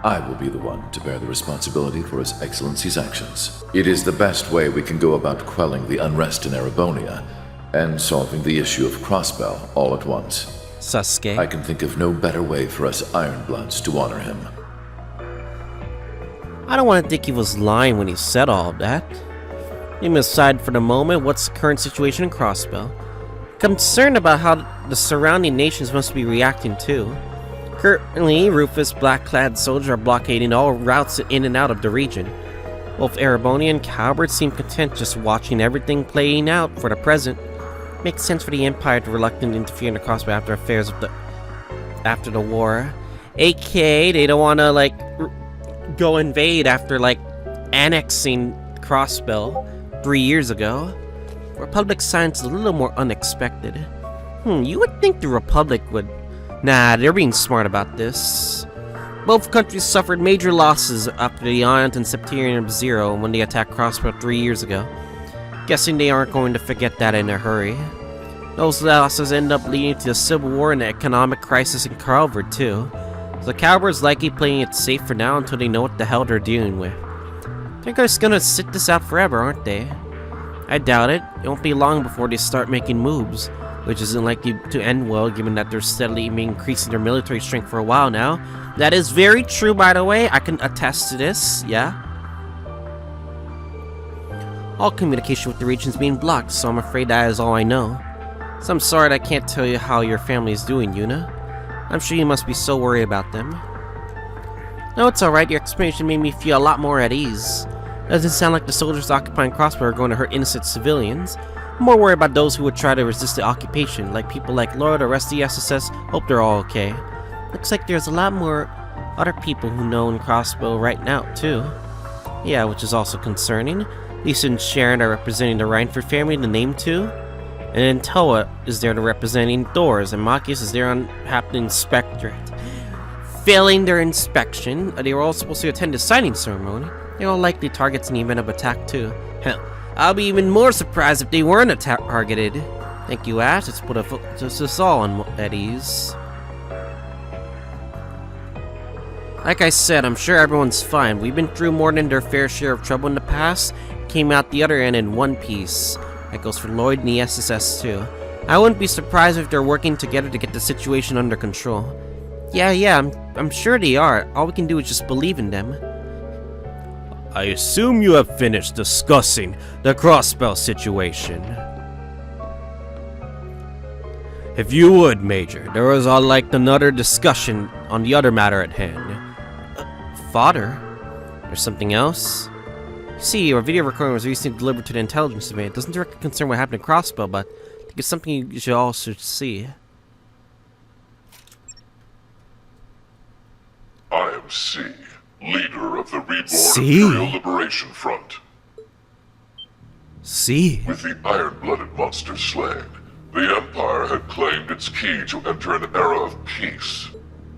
I will be the one to bear the responsibility for His Excellency's actions. It is the best way we can go about quelling the unrest in Erebonia and solving the issue of Crossbell all at once. Sasuke. I can think of no better way for us Ironbloods to honor him. I don't want to think he was lying when he said all of that. Leaving aside for the moment, what's the current situation in Crossbell? Concerned about how the surrounding nations must be reacting too. Currently, Rufus' black-clad soldiers are blockading all routes in and out of the region. Both Erebonia and Calvert seem content just watching everything playing out for the present. Makes sense for the Empire to reluctantly interfere in the Crossbell after affairs of after the war. AKA, they don't want to go invade after annexing Crossbell 3 years ago. Republic science is a little more unexpected. You would think the Republic would... Nah, they're being smart about this. Both countries suffered major losses after the Iont and Septarian Zero when they attacked Crossbell 3 years ago. Guessing they aren't going to forget that in a hurry. Those losses end up leading to a civil war and an economic crisis in Calvert too. So Calvert's likely playing it safe for now until they know what the hell they're dealing with. They're just gonna sit this out forever, aren't they? I doubt it. It won't be long before they start making moves, which isn't likely to end well given that they're steadily increasing their military strength for a while now. That is very true, by the way. I can attest to this, yeah. All communication with the region's being blocked, so I'm afraid that is all I know. So I'm sorry that I can't tell you how your family is doing, Juna. I'm sure you must be so worried about them. No, it's alright. Your explanation made me feel a lot more at ease. Doesn't sound like the soldiers occupying Crossbell are going to hurt innocent civilians. I'm more worried about those who would try to resist the occupation, like people like Laura, the rest of the SSS. Hope they're all okay. Looks like there's a lot more other people who know in Crossbell right now, too. Yeah, which is also concerning. Lisa and Sharon are representing the Reinford family, the name too. And then Toa is there to representing Thors, and Machias is there on happening inspectorate. Failing their inspection, they were all supposed to attend the signing ceremony. They're all likely targets in the event of attack too. Hell, I'll be even more surprised if they weren't targeted. Thank you, Ash. It's put us all at ease. Like I said, I'm sure everyone's fine. We've been through more than their fair share of trouble in the past. Came out the other end in one piece. That goes for Lloyd and the SSS too. I wouldn't be surprised if they're working together to get the situation under control. Yeah, I'm sure they are. All we can do is just believe in them. I assume you have finished discussing the Crossbell situation. If you would, Major, there was another discussion on the other matter at hand. Father? There's something else? See, our video recording was recently delivered to the intelligence domain. It doesn't directly concern what happened in Crossbell, but I think it's something you should also see. I am C, leader of the Reborn C? Imperial Liberation Front. C? With the iron-blooded monsters slain, The Empire had claimed its key to enter an era of peace.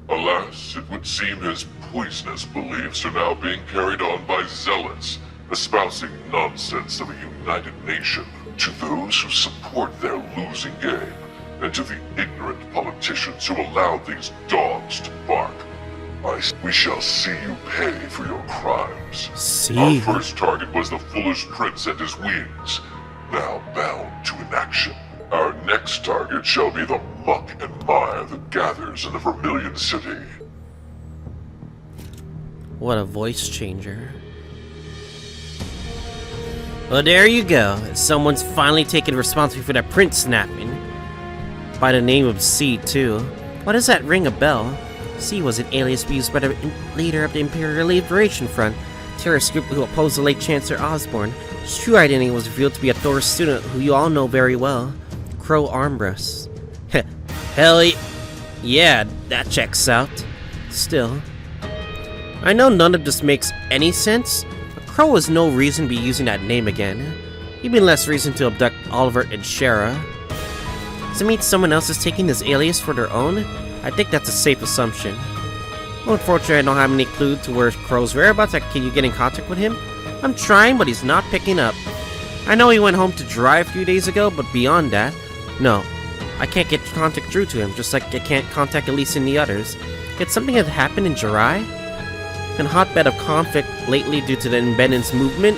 Alas, it would seem his poisonous beliefs are now being carried on by zealots, espousing nonsense of a united nation. To those who support their losing game, and to the ignorant politicians who allowed these dogs to bark, we shall see you pay for your crimes. See? Our first target was the foolish prince and his wings, now bound to inaction. Our next target shall be the muck and mire that gathers in the Vermilion City. What a voice changer. Well, there you go. Someone's finally taken responsibility for that print snapping. By the name of C, too. Why does that ring a bell? C was an alias used by the leader of the Imperial Liberation Front, terrorist group who opposed the late Chancellor Osborne. His true identity was revealed to be a Thor student who you all know very well, Crow Armbrust. Hell yeah, that checks out. Still, I know none of this makes any sense, but Crow has no reason to be using that name again. Even less reason to abduct Oliver and Shara. Does it mean someone else is taking this alias for their own? I think that's a safe assumption. Well, unfortunately, I don't have any clue to where Crow's whereabouts. Can you get in contact with him? I'm trying, but he's not picking up. I know he went home to dry a few days ago, but beyond that, no. I can't get contact through to him, just like I can't contact Elise and the others. Did something have happened in Jirai? Been a hotbed of conflict lately due to the independence movement,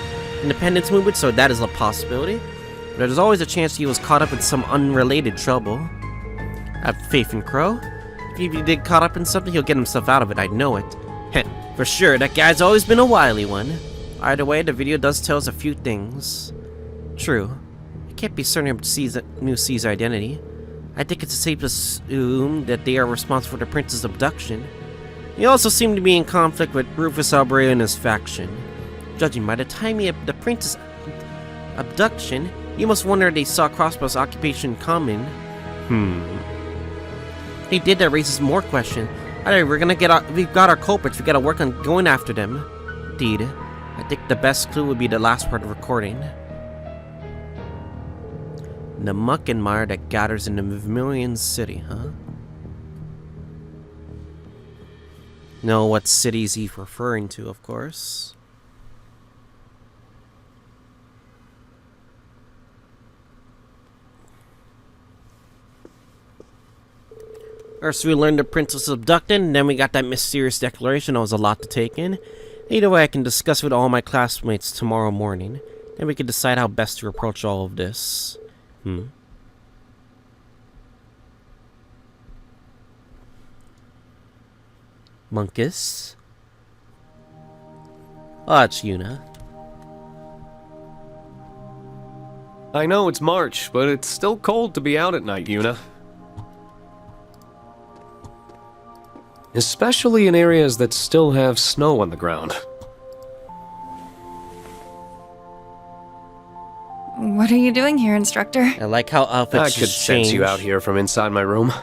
so that is a possibility. But there's always a chance he was caught up in some unrelated trouble. I have faith in Crow. If he did caught up in something, he'll get himself out of it, I know it. Heh, for sure, that guy's always been a wily one. Either way, the video does tell us a few things. True. I can't be certain of C's identity. I think it's safe to assume that they are responsible for the prince's abduction. He also seemed to be in conflict with Rufus Albreo and his faction. Judging by the timing of the prince's abduction, you must wonder they saw Crossbell's occupation coming. They did that raises more questions. Alright, we've got our culprits, we gotta work on going after them. Indeed. I think the best clue would be the last part of the recording. The muck and mire that gathers in the Vermilion City, huh? Know what cities he's referring to, of course. First we learned the princess was abducted, and then we got that mysterious declaration. That was a lot to take in. Either way, I can discuss with all my classmates tomorrow morning. Then we can decide how best to approach all of this. Monkus? Oh, it's Juna. I know it's March, but it's still cold to be out at night, Juna. Especially in areas that still have snow on the ground. What are you doing here, Instructor? I like how outfits I could sense you out here from inside my room.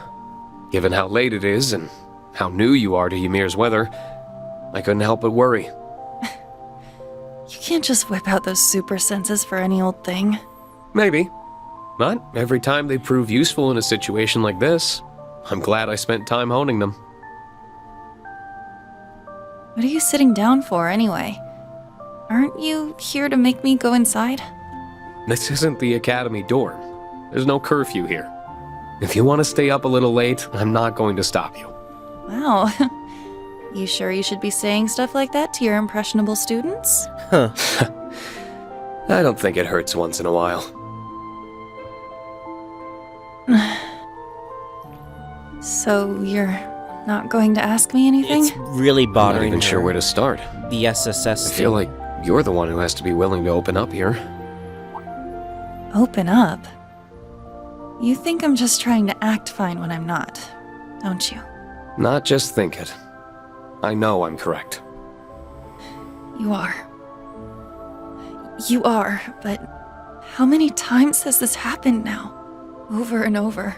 Given how late it is and how new you are to Ymir's weather, I couldn't help but worry. You can't just whip out those super senses for any old thing. Maybe. But every time they prove useful in a situation like this, I'm glad I spent time honing them. What are you sitting down for, anyway? Aren't you here to make me go inside? This isn't the academy dorm. There's no curfew here. If you want to stay up a little late, I'm not going to stop you. Wow. You sure you should be saying stuff like that to your impressionable students? Huh. I don't think it hurts once in a while. So you're not going to ask me anything? It's really bothering I'm not even sure her. where to start. The SSS I feel like you're the one who has to be willing to open up here. Open up? You think I'm just trying to act fine when I'm not, don't you? Not just think it. I know I'm correct. You are. You are, but how many times has this happened now? Over and over.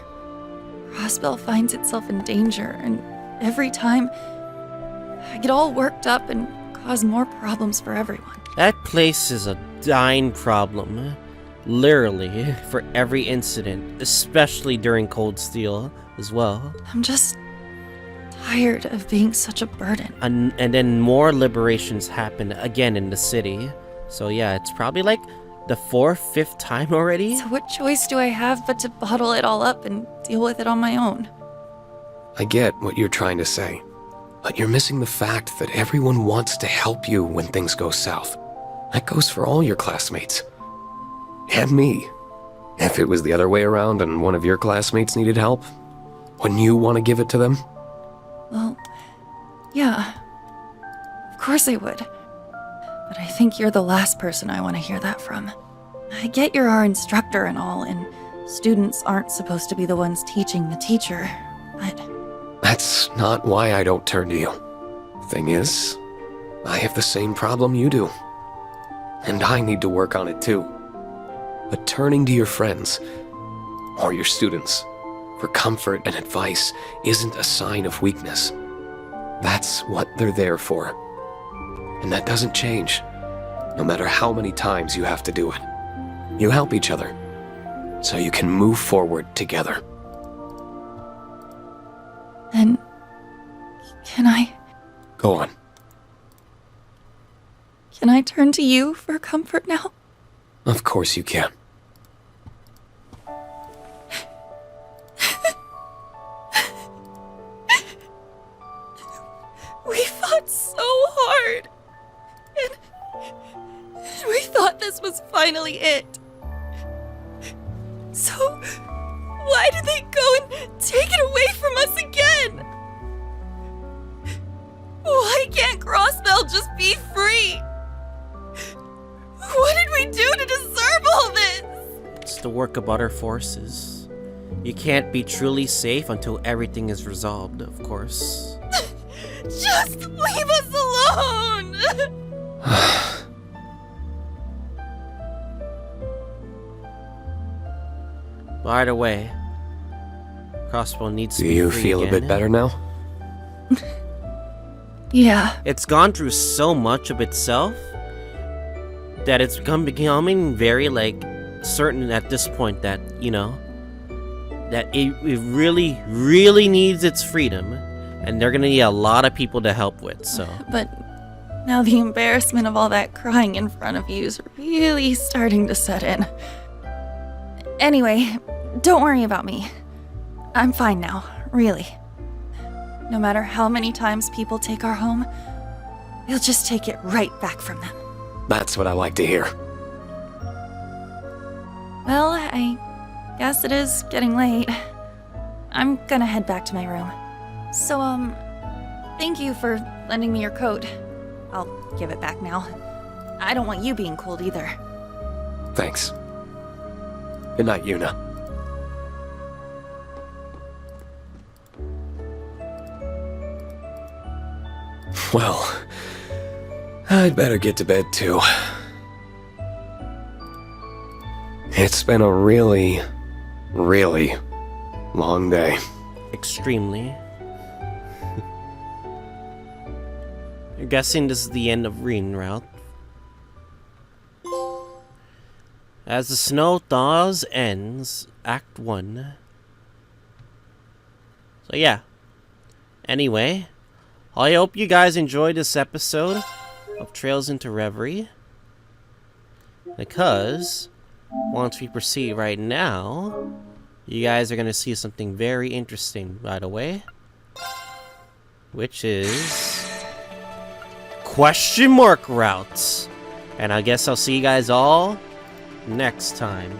Crossbell finds itself in danger, and every time I get all worked up and cause more problems for everyone. That place is a dying problem. Literally, for every incident, especially during Cold Steel as well. I'm just tired of being such a burden. And then more liberations happen again in the city. So yeah, it's probably like the 4th, 5th time already. So what choice do I have but to bottle it all up and deal with it on my own? I get what you're trying to say, but you're missing the fact that everyone wants to help you when things go south. That goes for all your classmates. And me. If it was the other way around and one of your classmates needed help, wouldn't you want to give it to them? Well, yeah. Of course I would. But I think you're the last person I want to hear that from. I get you're our instructor and all, and students aren't supposed to be the ones teaching the teacher, but... That's not why I don't turn to you. Thing is, I have the same problem you do. And I need to work on it too. But turning to your friends, or your students, for comfort and advice isn't a sign of weakness. That's what they're there for. And that doesn't change, no matter how many times you have to do it. You help each other, so you can move forward together. Then, can I... Go on. Can I turn to you for comfort now? Of course you can. We fought so hard. And we thought this was finally it. So, why did they go and take it away from us again? Why can't Crossbell just be free? What did we do to deserve all this? It's the work of other forces. You can't be truly safe until everything is resolved, of course. Just leave us alone! By the way, Crossbell needs to Do be you free feel again. a bit better now? Yeah. It's gone through so much of itself that it's becoming very, like, certain at this point that, you know, that it really, really needs its freedom, and they're gonna need a lot of people to help with, so. But now the embarrassment of all that crying in front of you is really starting to set in. Anyway, don't worry about me. I'm fine now, really. No matter how many times people take our home, we'll just take it right back from them. That's what I like to hear. Well, I guess it is getting late. I'm gonna head back to my room. So, thank you for lending me your coat. I'll give it back now. I don't want you being cold either. Thanks. Good night, Juna. Well, I'd better get to bed too. It's been a really, really long day. Extremely. You're guessing this is the end of Reen route. As the snow thaws ends, Act 1. So yeah. Anyway, I hope you guys enjoyed this episode of Trails into Reverie. Because, once we proceed right now, you guys are going to see something very interesting, by the way. Which is... question mark routes. And I guess I'll see you guys all next time.